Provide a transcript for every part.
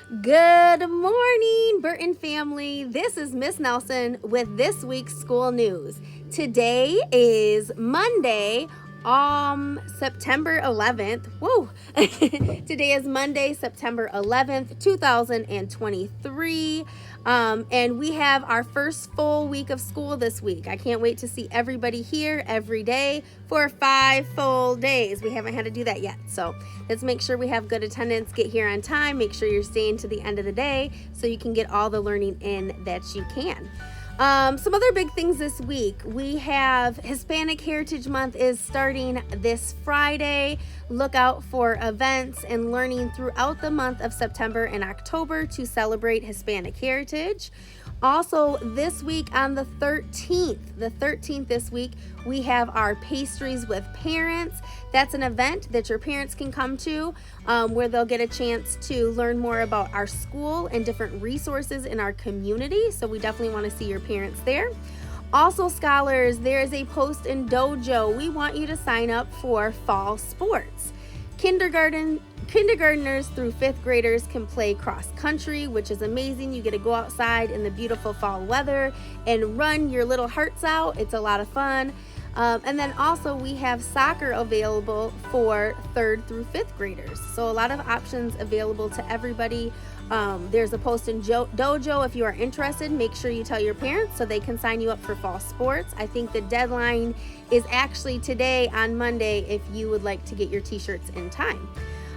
Good morning, Burton family. This is Miss Nelson with this week's school news. Today is Monday, September 11th. Whoa! Today is Monday, September 11th, 2023. And we have our first full week of school this week. I can't wait to see everybody here every day for 5 full days. We haven't had to do that yet. So let's make sure we have good attendance, get here on time, make sure you're staying to the end of the day so you can get all the learning in that you can. Some other big things this week. We have Hispanic Heritage Month is starting this Friday. Look out for events and learning throughout the month of September and October to celebrate Hispanic heritage. Also, this week on the 13th this week, we have our Pastries with Parents. That's an event that your parents can come to where they'll get a chance to learn more about our school and different resources in our community. So we definitely want to see your parents there. Also, scholars, there is a post in Dojo. We want you to sign up for fall sports. Kindergartners through 5th graders can play cross country, which is amazing. You get to go outside in the beautiful fall weather and run your little hearts out. It's a lot of fun. And then also we have soccer available for 3rd through 5th graders. So a lot of options available to everybody. There's a post in Dojo. If you are interested, make sure you tell your parents so they can sign you up for fall sports. I think the deadline is actually today on Monday if you would like to get your t-shirts in time.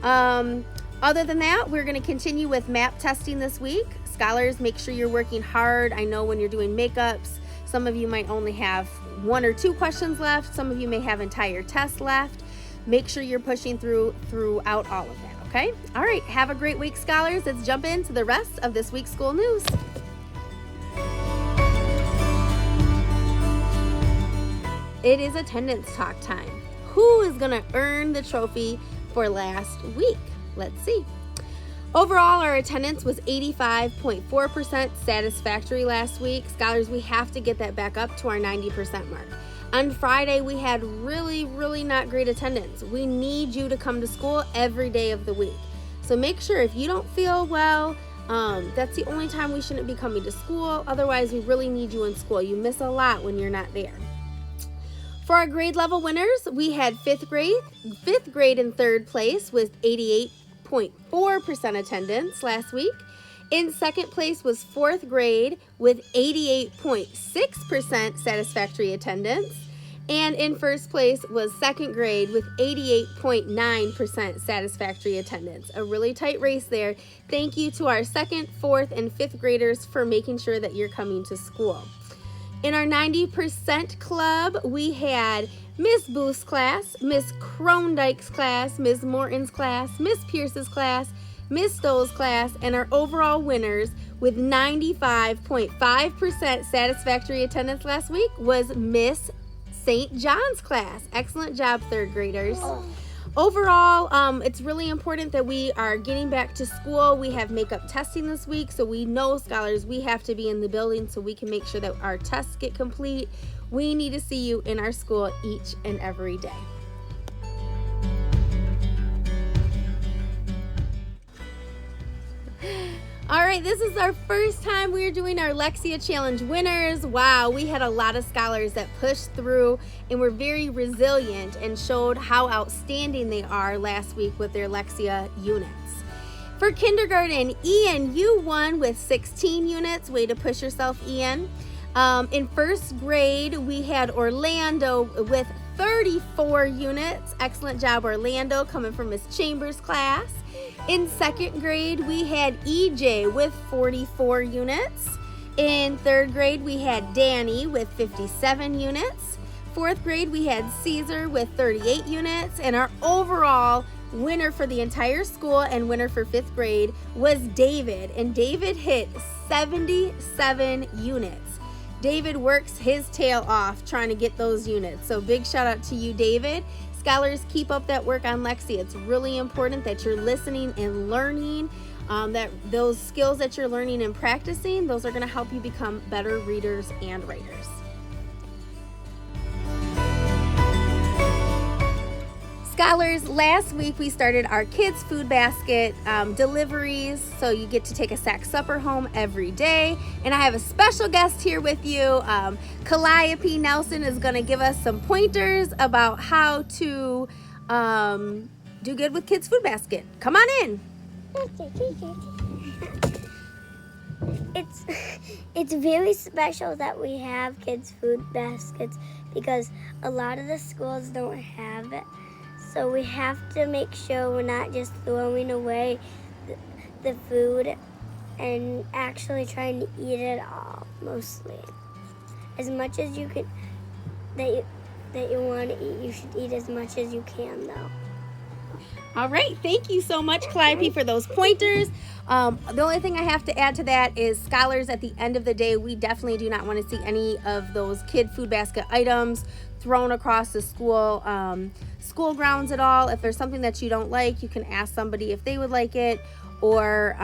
Other than that, we're going to continue with MAP testing this week. Scholars, make sure you're working hard. I know when you're doing makeups, some of you might only have 1 or 2 questions left. Some of you may have entire tests left. Make sure you're pushing throughout all of that, okay? All right, have a great week, scholars. Let's jump into the rest of this week's school news. It is attendance talk time. Who is going to earn the trophy for last week? Let's see. Overall, our attendance was 85.4% satisfactory last week. Scholars, we have to get that back up to our 90% mark. On Friday, we had really not great attendance. We need you to come to school every day of the week. So make sure if you don't feel well, that's the only time we shouldn't be coming to school. Otherwise, we really need you in school. You miss a lot when you're not there. For our grade level winners, we had 5th grade in 3rd place with 88.4% attendance last week. In 2nd place was 4th grade with 88.6% satisfactory attendance. And in 1st place was 2nd grade with 88.9% satisfactory attendance. A really tight race there. Thank you to our 2nd, 4th, and 5th graders for making sure that you're coming to school. In our 90% club, we had Miss Booth's class, Miss Krondyke's class, Miss Morton's class, Miss Pierce's class, Miss Stowe's class, and our overall winners with 95.5% satisfactory attendance last week was Miss St. John's class. Excellent job, 3rd graders. Overall, it's really important that we are getting back to school. We have makeup testing this week, so we know, scholars, we have to be in the building so we can make sure that our tests get complete. We need to see you in our school each and every day. All right, this is our first time we're doing our Lexia Challenge winners. Wow, we had a lot of scholars that pushed through and were very resilient and showed how outstanding they are last week with their Lexia units. For kindergarten, Ian, you won with 16 units. Way to push yourself, Ian. In 1st grade, we had Orlando with 34 units. Excellent job, Orlando, coming from Miss Chambers' class. In 2nd grade, we had EJ with 44 units. In 3rd grade, we had Danny with 57 units. 4th grade, we had Caesar with 38 units. And our overall winner for the entire school and winner for 5th grade was David. And David hit 77 units. David works his tail off trying to get those units. So big shout out to you, David. Scholars, keep up that work on Lexia. It's really important that you're listening and learning, that those skills that you're learning and practicing, those are going to help you become better readers and writers. Scholars, last week we started our kids' food basket deliveries, so you get to take a sack supper home every day. And I have a special guest here with you. Calliope Nelson is going to give us some pointers about how to do good with kids' food basket. Come on in. It's very special that we have kids' food baskets because a lot of the schools don't have it. So we have to make sure we're not just throwing away the food and actually trying to eat it all, mostly. As much as you can, that you want to eat, you should eat as much as you can, though. All right, thank you so much, Calliope, for those pointers. The only thing I have to add to that is scholars, at the end of the day, we definitely do not want to see any of those kid food basket items thrown across the school grounds at all. If there's something that you don't like, you can ask somebody if they would like it, or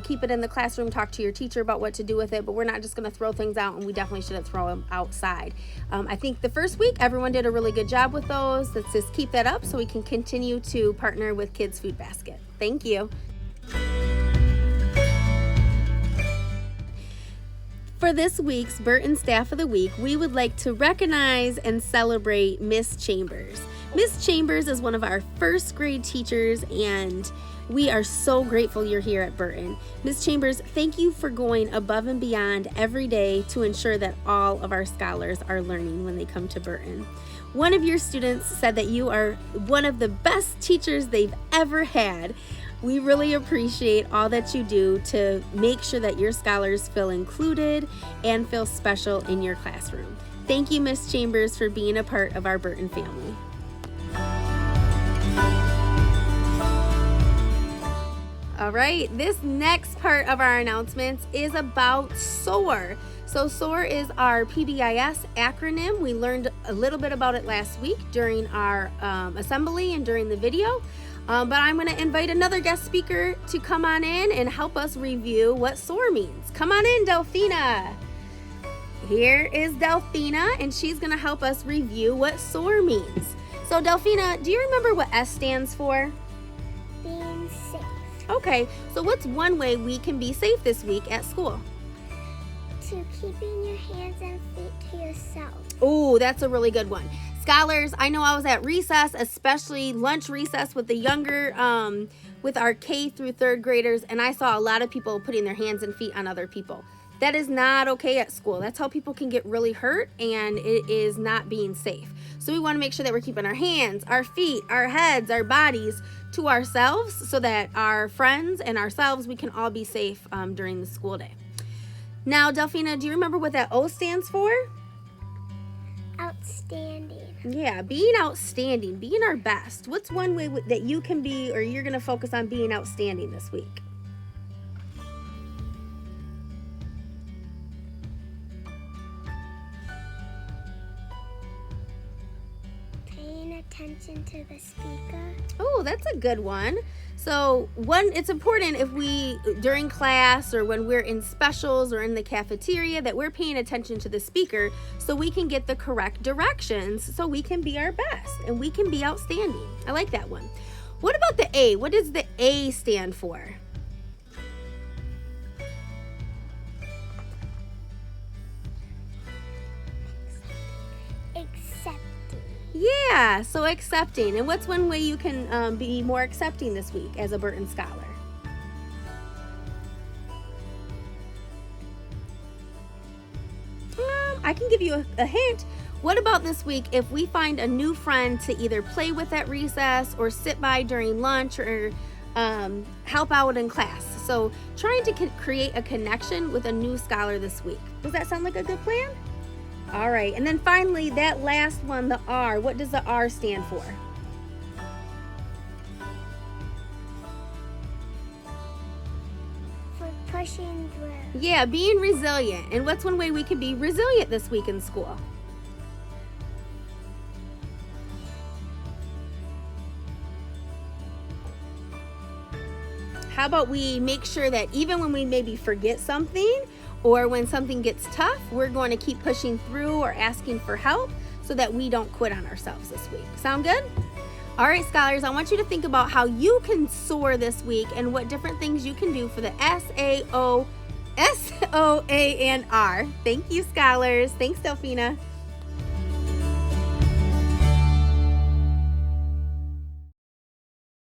keep it in the classroom, talk to your teacher about what to do with it, but we're not just going to throw things out, and we definitely shouldn't throw them outside. I think the first week everyone did a really good job with those. Let's just keep that up so we can continue to partner with Kids Food Basket. Thank you. For this week's Burton Staff of the Week, we would like to recognize and celebrate Miss Chambers. Miss Chambers is one of our first grade teachers, and we are so grateful you're here at Burton. Miss Chambers, thank you for going above and beyond every day to ensure that all of our scholars are learning when they come to Burton. One of your students said that you are one of the best teachers they've ever had. We really appreciate all that you do to make sure that your scholars feel included and feel special in your classroom. Thank you, Miss Chambers, for being a part of our Burton family. All right, this next part of our announcements is about SOAR. So SOAR is our PBIS acronym. We learned a little bit about it last week during our assembly and during the video. But I'm going to invite another guest speaker to come on in and help us review what SOAR means. Come on in, Delphina. Here is Delphina, and she's going to help us review what SOAR means. So Delphina, do you remember what S stands for? Being safe. Okay, so what's one way we can be safe this week at school? To keeping your hands and feet to yourself. Oh, that's a really good one. Scholars, I know I was at recess, especially lunch recess with the younger, with our K through third graders, and I saw a lot of people putting their hands and feet on other people. That is not okay at school. That's how people can get really hurt, and it is not being safe. So we want to make sure that we're keeping our hands, our feet, our heads, our bodies to ourselves so that our friends and ourselves, we can all be safe during the school day. Now, Delphina, do you remember what that O stands for? Outstanding. Yeah, being outstanding, being our best. What's one way that you can be, or you're going to focus on being outstanding this week? Paying attention to the speaker. Oh, that's a good one. So it's important if we, during class or when we're in specials or in the cafeteria, that we're paying attention to the speaker so we can get the correct directions so we can be our best and we can be outstanding. I like that one. What about the A? What does the A stand for? Yeah, so accepting. And what's one way you can be more accepting this week as a Burton scholar? I can give you a hint. What about this week if we find a new friend to either play with at recess or sit by during lunch or help out in class? So trying to create a connection with a new scholar this week. Does that sound like a good plan? All right, and then finally, that last one, the R. What does the R stand for? For pushing through. Yeah, being resilient. And what's one way we can be resilient this week in school? How about we make sure that even when we maybe forget something, or when something gets tough, we're going to keep pushing through or asking for help so that we don't quit on ourselves this week. Sound good? All right, scholars, I want you to think about how you can soar this week and what different things you can do for the SOAR. Thank you, scholars. Thanks, Delphina.